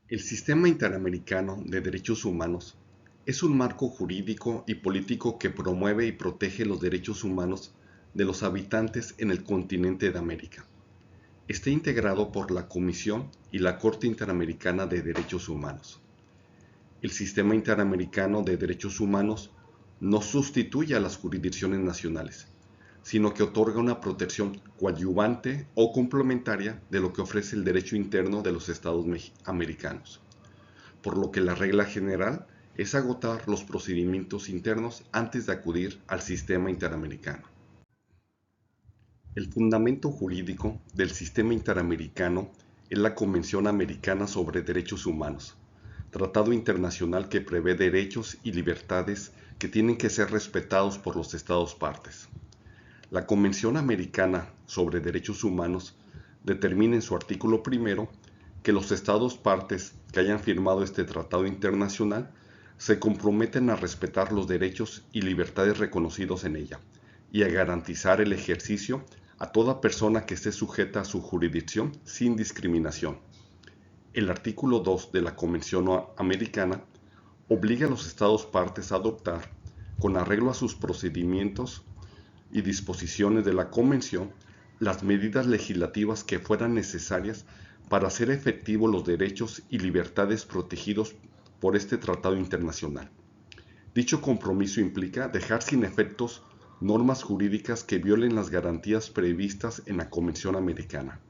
El Sistema Interamericano de Derechos Humanos es un marco jurídico y político que promueve y protege los derechos humanos de los habitantes en el continente de América. Está integrado por la Comisión y la Corte Interamericana de Derechos Humanos. El Sistema Interamericano de Derechos Humanos no sustituye a las jurisdicciones nacionales, sino que otorga una protección coadyuvante o complementaria de lo que ofrece el derecho interno de los Estados americanos, por lo que la regla general es agotar los procedimientos internos antes de acudir al sistema interamericano. El fundamento jurídico del sistema interamericano es la Convención Americana sobre Derechos Humanos, tratado internacional que prevé derechos y libertades que tienen que ser respetados por los Estados partes. La Convención Americana sobre Derechos Humanos determina en su artículo primero que los Estados partes que hayan firmado este tratado internacional se comprometen a respetar los derechos y libertades reconocidos en ella y a garantizar el ejercicio a toda persona que esté sujeta a su jurisdicción sin discriminación. El artículo 2 de la Convención Americana obliga a los Estados partes a adoptar, con arreglo a sus procedimientos y disposiciones de la Convención, las medidas legislativas que fueran necesarias para hacer efectivos los derechos y libertades protegidos por este tratado internacional. Dicho compromiso implica dejar sin efectos normas jurídicas que violen las garantías previstas en la Convención Americana.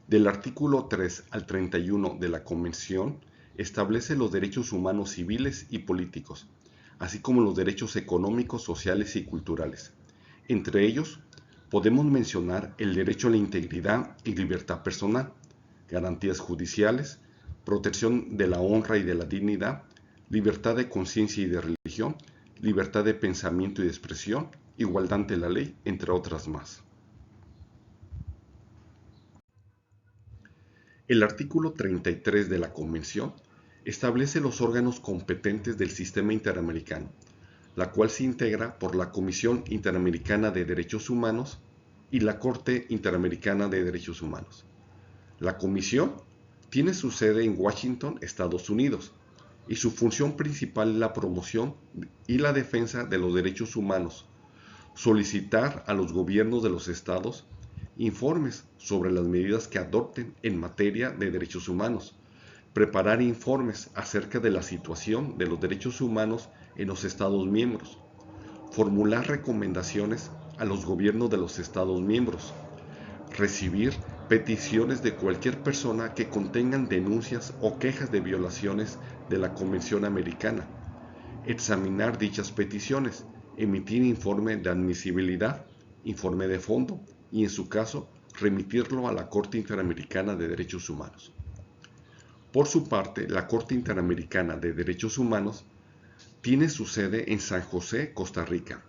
Del artículo 3 al 31 de la Convención establece los derechos humanos civiles y políticos, así como los derechos económicos, sociales y culturales. Entre ellos, podemos mencionar el derecho a la integridad y libertad personal, garantías judiciales, protección de la honra y de la dignidad, libertad de conciencia y de religión, libertad de pensamiento y de expresión, igualdad ante la ley, entre otras más. El artículo 33 de la Convención establece los órganos competentes del sistema interamericano, la cual se integra por la Comisión Interamericana de Derechos Humanos y la Corte Interamericana de Derechos Humanos. La Comisión tiene su sede en Washington, Estados Unidos, y su función principal es la promoción y la defensa de los derechos humanos, solicitar a los gobiernos de los estados informes sobre las medidas que adopten en materia de derechos humanos, preparar informes acerca de la situación de los derechos humanos en los Estados miembros, formular recomendaciones a los gobiernos de los Estados miembros, recibir peticiones de cualquier persona que contengan denuncias o quejas de violaciones de la Convención Americana, examinar dichas peticiones, emitir informe de admisibilidad, informe de fondo y, en su caso, remitirlo a la Corte Interamericana de Derechos Humanos. Por su parte, la Corte Interamericana de Derechos Humanos tiene su sede en San José, Costa Rica.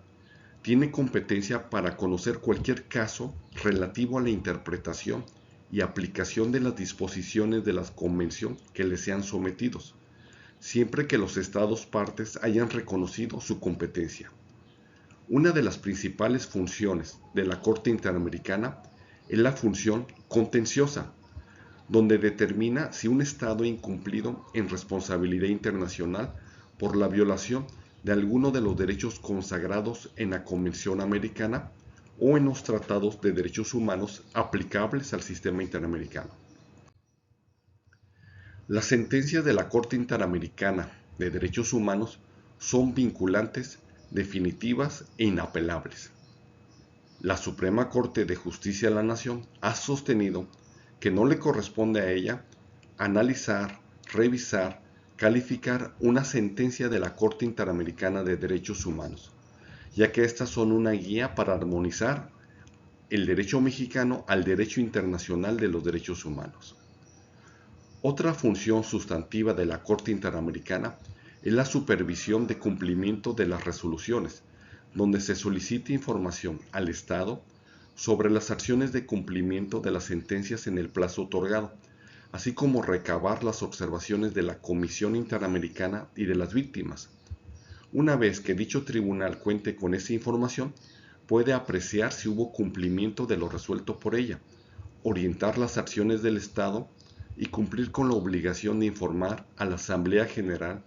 Tiene competencia para conocer cualquier caso relativo a la interpretación y aplicación de las disposiciones de la Convención que le sean sometidos, siempre que los Estados partes hayan reconocido su competencia. Una de las principales funciones de la Corte Interamericana es la función contenciosa, donde determina si un Estado ha incumplido en responsabilidad internacional por la violación de alguno de los derechos consagrados en la Convención Americana o en los tratados de derechos humanos aplicables al sistema interamericano. Las sentencias de la Corte Interamericana de Derechos Humanos son vinculantes, definitivas e inapelables. La Suprema Corte de Justicia de la Nación ha sostenido que no le corresponde a ella analizar, revisar, calificar una sentencia de la Corte Interamericana de Derechos Humanos, ya que estas son una guía para armonizar el derecho mexicano al derecho internacional de los derechos humanos. Otra función sustantiva de la Corte Interamericana es la supervisión de cumplimiento de las resoluciones, donde se solicita información al Estado sobre las acciones de cumplimiento de las sentencias en el plazo otorgado, así como recabar las observaciones de la Comisión Interamericana y de las víctimas. Una vez que dicho tribunal cuente con esa información, puede apreciar si hubo cumplimiento de lo resuelto por ella, orientar las acciones del Estado y cumplir con la obligación de informar a la Asamblea General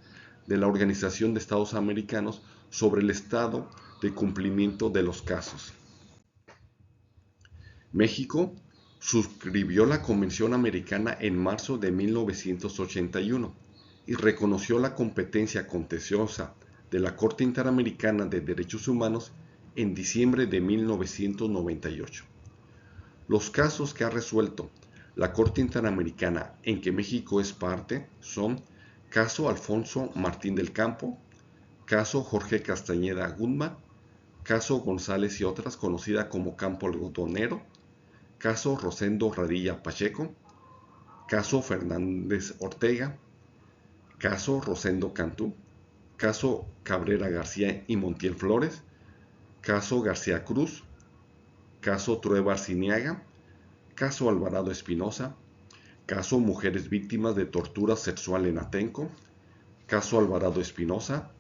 de la Organización de Estados Americanos sobre el estado de cumplimiento de los casos. México suscribió la Convención Americana en marzo de 1981 y reconoció la competencia contenciosa de la Corte Interamericana de Derechos Humanos en diciembre de 1998. Los casos que ha resuelto la Corte Interamericana en que México es parte son caso Alfonso Martín del Campo, caso Jorge Castañeda Guzmán, caso González y otras, conocida como Campo Algodonero, caso Rosendo Radilla Pacheco, caso Fernández Ortega, caso Rosendo Cantú, caso Cabrera García y Montiel Flores, caso García Cruz, caso Trueba Arciniaga, caso Alvarado Espinosa, caso Mujeres Víctimas de Tortura Sexual en Atenco, caso Alvarado Espinosa,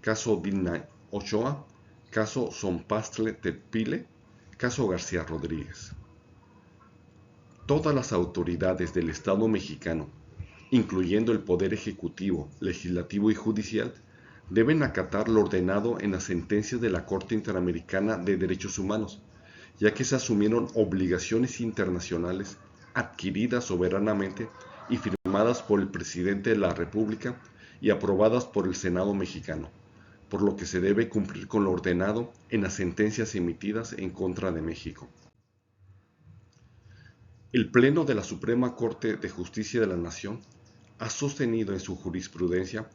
caso Dina Ochoa, caso Zompastle Tepile, caso García Rodríguez. Todas las autoridades del Estado mexicano, incluyendo el Poder Ejecutivo, Legislativo y Judicial, deben acatar lo ordenado en las sentencias de la Corte Interamericana de Derechos Humanos, ya que se asumieron obligaciones internacionales adquiridas soberanamente y firmadas por el Presidente de la República y aprobadas por el Senado mexicano, por lo que se debe cumplir con lo ordenado en las sentencias emitidas en contra de México. El Pleno de la Suprema Corte de Justicia de la Nación ha sostenido en su jurisprudencia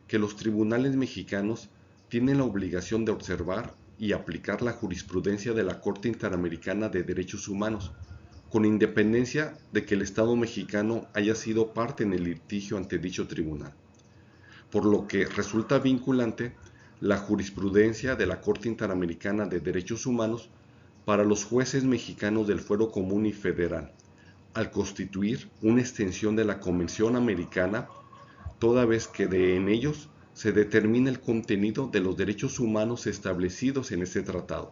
que los tribunales mexicanos tienen la obligación de observar y aplicar la jurisprudencia de la Corte Interamericana de Derechos Humanos, con independencia de que el Estado mexicano haya sido parte en el litigio ante dicho tribunal, por lo que resulta vinculante la jurisprudencia de la Corte Interamericana de Derechos Humanos para los jueces mexicanos del Fuero Común y Federal, al constituir una extensión de la Convención Americana, toda vez que en ellos se determina el contenido de los derechos humanos establecidos en este tratado,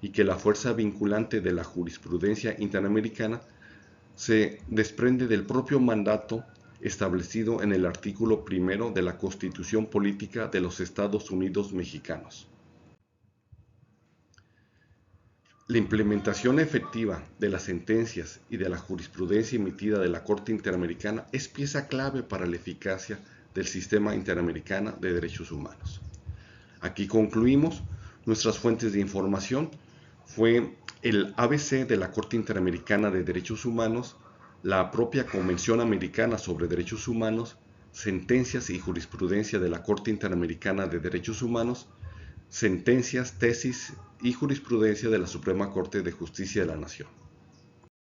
y que la fuerza vinculante de la jurisprudencia interamericana se desprende del propio mandato establecido en el artículo 1 de la Constitución Política de los Estados Unidos Mexicanos. La implementación efectiva de las sentencias y de la jurisprudencia emitida de la Corte Interamericana es pieza clave para la eficacia del sistema interamericano de derechos humanos. Aquí concluimos. Nuestras fuentes de información fue el ABC de la Corte Interamericana de Derechos Humanos, la propia Convención Americana sobre Derechos Humanos, sentencias y jurisprudencia de la Corte Interamericana de Derechos Humanos, sentencias, tesis y jurisprudencia de la Suprema Corte de Justicia de la Nación.